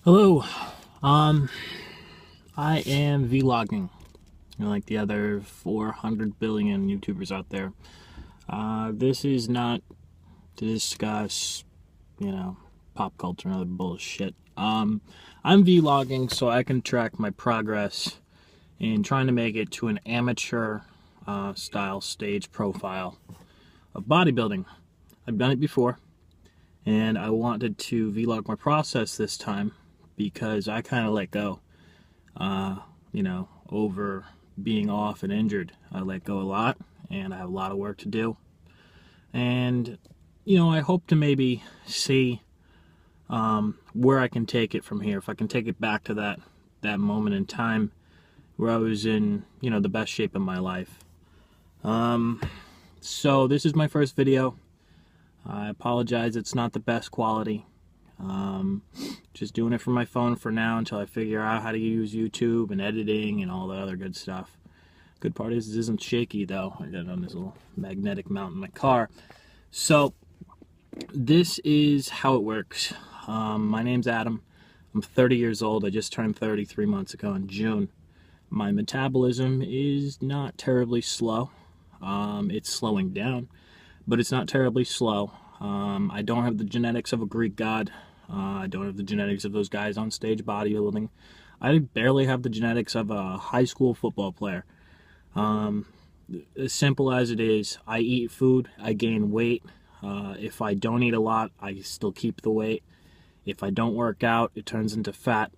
Hello. Um, I am vlogging, like the other 400 billion YouTubers out there. This is not to discuss, pop culture and other bullshit. I'm vlogging so I can track my progress in trying to make it to an amateur style stage profile of bodybuilding. I've done it before, and I wanted to vlog my process this time because I kind of let go. Over being off and injured. I let go a lot, and I have a lot of work to do. And, I hope to maybe see where I can take it from here. If I can take it back to that moment in time where I was in, the best shape of my life. So this is my first video. I apologize, it's not the best quality. Just doing it from my phone for now until I figure out how to use YouTube and editing and all the other good stuff. Good part is it isn't shaky though. I got it on this little magnetic mount in my car. So this is how it works. My name's Adam. I'm 30 years old. I just turned 30 3 months ago in June. My metabolism is not terribly slow. It's slowing down, but it's not terribly slow. I don't have the genetics of a Greek god. I don't have the genetics of those guys on stage bodybuilding. I barely have the genetics of a high school football player. As simple as it is, I eat food, I gain weight. If I don't eat a lot, I still keep the weight. If I don't work out, it turns into fat.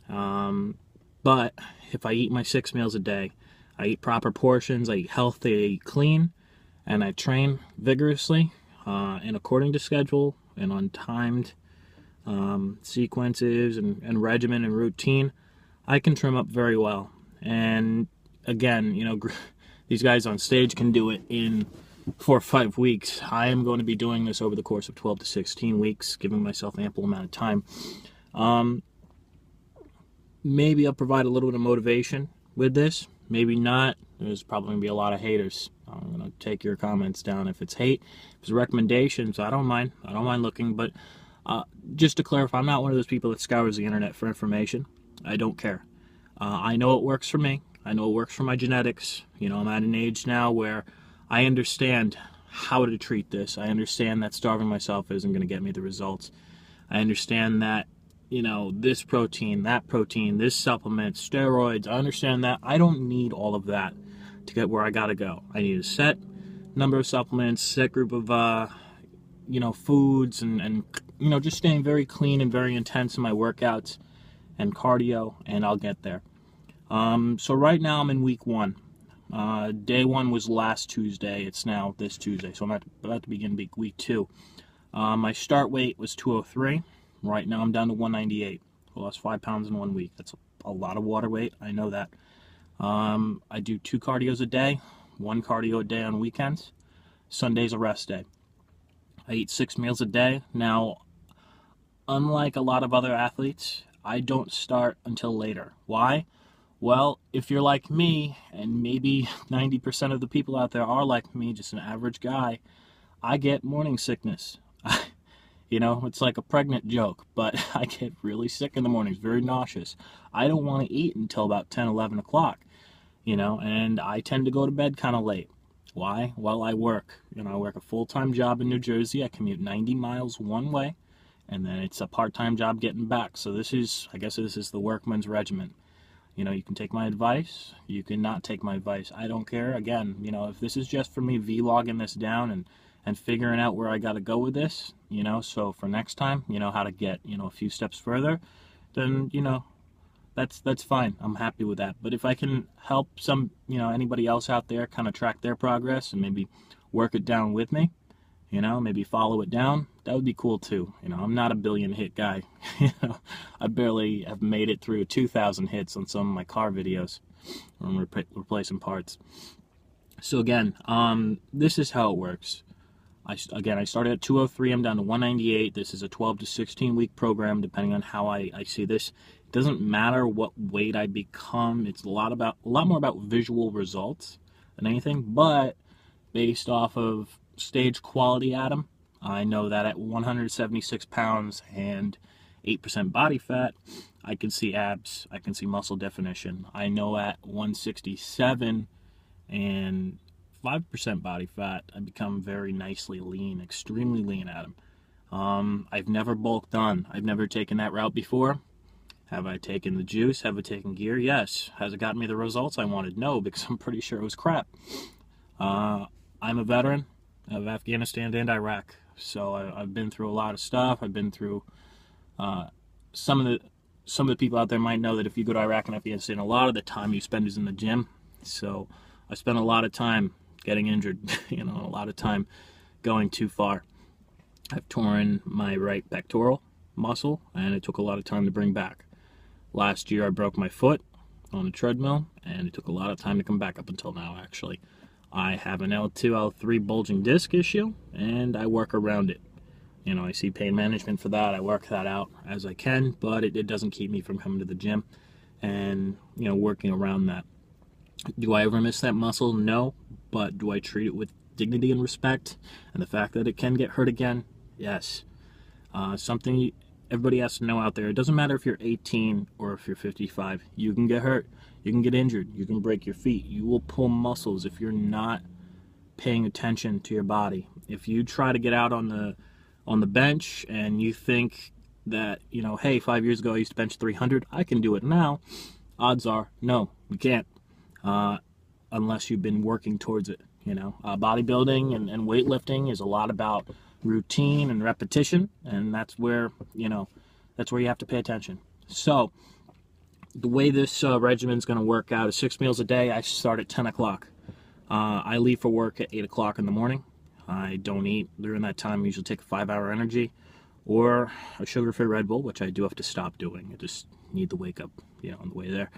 But if I eat my 6 meals a day, I eat proper portions, I eat healthy, I eat clean, and I train vigorously and according to schedule and on timed sequences and regimen and routine, I can trim up very well. And again, these guys on stage can do it in 4 or 5 weeks. I am going to be doing this over the course of 12 to 16 weeks, giving myself ample amount of time. Maybe I'll provide a little bit of motivation with this. Maybe not. There's probably going to be a lot of haters. I'm going to take your comments down. If it's hate, if it's recommendations, I don't mind. I don't mind looking. But just to clarify, I'm not one of those people that scours the internet for information. I don't care. I know it works for me. I know it works for my genetics. I'm at an age now where I understand how to treat this. I understand that starving myself isn't going to get me the results. I understand that, this protein, that protein, this supplement, steroids, I understand that. I don't need all of that to get where I got to go. I need a set number of supplements, set group of, foods, and just staying very clean and very intense in my workouts and cardio, and I'll get there. So right now I'm in week 1. Day 1 was last Tuesday. It's now this Tuesday, so I'm about to begin week 2. My start weight was 203. Right now I'm down to 198. I lost 5 pounds in 1 week. That's a lot of water weight. I know that. I do 2 cardios a day, 1 cardio a day on weekends. Sunday's a rest day. I eat 6 meals a day. Now, unlike a lot of other athletes, I don't start until later. Why? Well, if you're like me, and maybe 90% of the people out there are like me, just an average guy, I get morning sickness. It's like a pregnant joke, but I get really sick in the mornings, very nauseous. I don't want to eat until about 10, 11 o'clock, and I tend to go to bed kind of late. Why? Well, I work. I work a full-time job in New Jersey. I commute 90 miles one way, and then it's a part-time job getting back. So this is the workman's regiment. You can take my advice. You can not take my advice. I don't care. Again, if this is just for me vlogging this down and figuring out where I got to go with this, so for next time, how to get, a few steps further, then, that's fine. I'm happy with that. But if I can help anybody else out there kind of track their progress and maybe work it down with me, maybe follow it down, that would be cool too. I'm not a billion hit guy. I barely have made it through 2,000 hits on some of my car videos when I'm replacing parts. So again, this is how it works. I started at 203, I'm down to 198. This is a 12 to 16 week program, depending on how I see this. It doesn't matter what weight I become. It's a lot more about visual results than anything, but based off of stage quality, Adam, I know that at 176 pounds and 8% body fat, I can see abs, I can see muscle definition. I know at 167 and 5% body fat, I become very nicely lean, extremely lean, Adam. I've never bulked on. I've never taken that route before. Have I taken the juice? Have I taken gear? Yes. Has it gotten me the results I wanted? No, because I'm pretty sure it was crap. I'm a veteran of Afghanistan and Iraq, so I've been through a lot of stuff. I've been through some of the people out there might know that if you go to Iraq and Afghanistan, a lot of the time you spend is in the gym. So I spent a lot of time getting injured, a lot of time going too far. I've torn my right pectoral muscle, and it took a lot of time to bring back. Last year I broke my foot on the treadmill, and it took a lot of time to come back up until now, actually. I have an L2, L3 bulging disc issue, and I work around it. I see pain management for that. I work that out as I can, but it doesn't keep me from coming to the gym and, working around that. Do I ever miss that muscle? No, but do I treat it with dignity and respect? And the fact that it can get hurt again? Yes. Something everybody has to know out there. It doesn't matter if you're 18 or if you're 55. You can get hurt. You can get injured. You can break your feet. You will pull muscles if you're not paying attention to your body. If you try to get out on the bench and you think that, hey, 5 years ago I used to bench 300, I can do it now. Odds are, no, you can't, unless you've been working towards it. Bodybuilding and weightlifting is a lot about routine and repetition, and that's where you have to pay attention. So the way this regimen is going to work out is 6 meals a day. I start at 10 o'clock. I leave for work at 8 o'clock in the morning. I don't eat during that time. I usually take a 5-hour energy or a sugar-free Red Bull, which I do have to stop doing. I just need to wake up on the way there.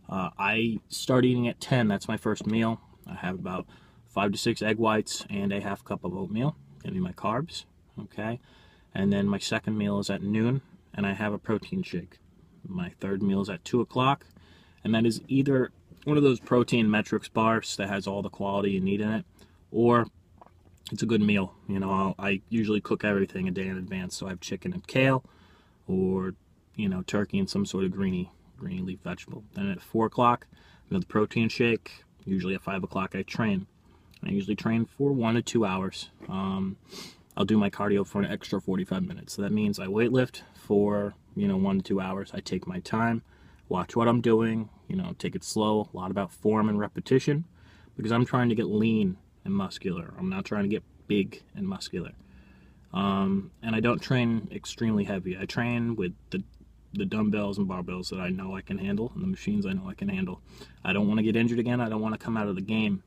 I start eating at 10. That's my first meal. I have about 5 to 6 egg whites and a half cup of oatmeal. Give me my carbs, okay? And then my second meal is at noon, and I have a protein shake. My third meal is at 2 o'clock, and that is either one of those protein metrics bars that has all the quality you need in it, or it's a good meal. I usually cook everything a day in advance, so I have chicken and kale, or, turkey and some sort of greeny leaf vegetable. Then at 4 o'clock, another protein shake. Usually at 5 o'clock I train. I usually train for 1 to 2 hours. I'll do my cardio for an extra 45 minutes. So that means I weightlift for, 1 to 2 hours. I take my time, watch what I'm doing, take it slow. A lot about form and repetition, because I'm trying to get lean and muscular. I'm not trying to get big and muscular. And I don't train extremely heavy. I train with the dumbbells and barbells that I know I can handle, and the machines I know I can handle. I don't want to get injured again. I don't want to come out of the game.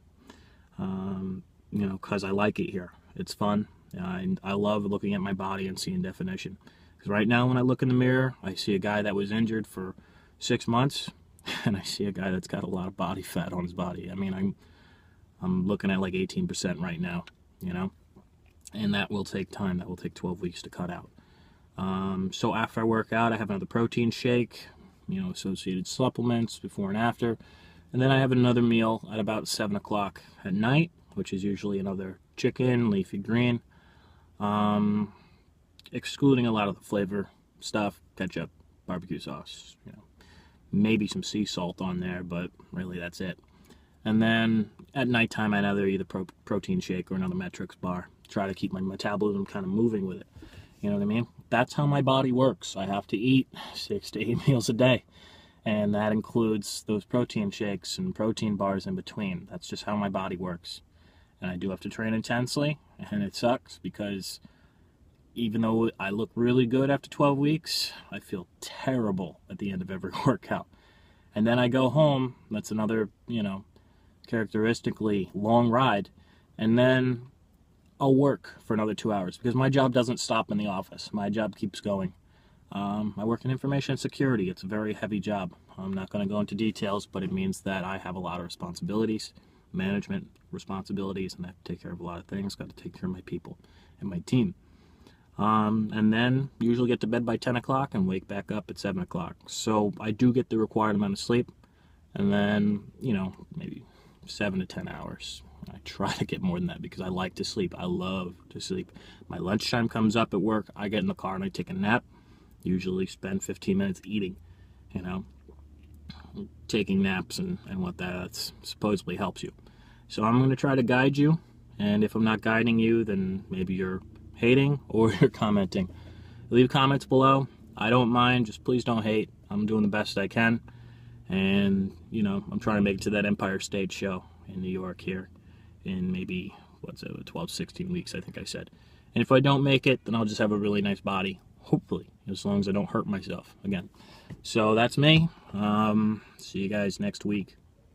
Because I like it here. It's fun. I love looking at my body and seeing definition. Because right now when I look in the mirror, I see a guy that was injured for 6 months, and I see a guy that's got a lot of body fat on his body. I mean, I'm looking at like 18% right now, and that will take time. That will take 12 weeks to cut out. So after I work out, I have another protein shake, associated supplements before and after. And then I have another meal at about 7 o'clock at night, which is usually another chicken, leafy green, excluding a lot of the flavor stuff, ketchup, barbecue sauce, maybe some sea salt on there, but really that's it. And then at nighttime, I'd either eat a protein shake or another metrics bar. Try to keep my metabolism kind of moving with it. You know what I mean? That's how my body works. I have to eat 6 to 8 meals a day. And that includes those protein shakes and protein bars in between. That's just how my body works. And I do have to train intensely, and it sucks because even though I look really good after 12 weeks, I feel terrible at the end of every workout. And then I go home. That's another, characteristically long ride. And then I'll work for another 2 hours because my job doesn't stop in the office. My job keeps going. I work in information security. It's a very heavy job. I'm not going to go into details, but it means that I have a lot of responsibilities, management responsibilities, and I have to take care of a lot of things. Got to take care of my people and my team. And then usually get to bed by 10 o'clock and wake back up at 7 o'clock. So I do get the required amount of sleep, and then, maybe 7 to 10 hours. I try to get more than that because I like to sleep. I love to sleep. My lunchtime comes up at work. I get in the car and I take a nap. usually spend 15 minutes eating, you know, taking naps and what that supposedly helps you. So I'm going to try to guide you, and if I'm not guiding you, then maybe you're hating or you're commenting. Leave comments below. I don't mind, just please don't hate. I'm doing the best I can, and you know, I'm trying to make it to that Empire State show in New York here in maybe, 12, 16 weeks, I think I said. And if I don't make it, then I'll just have a really nice body, hopefully, as long as I don't hurt myself again. So that's me. See you guys next week.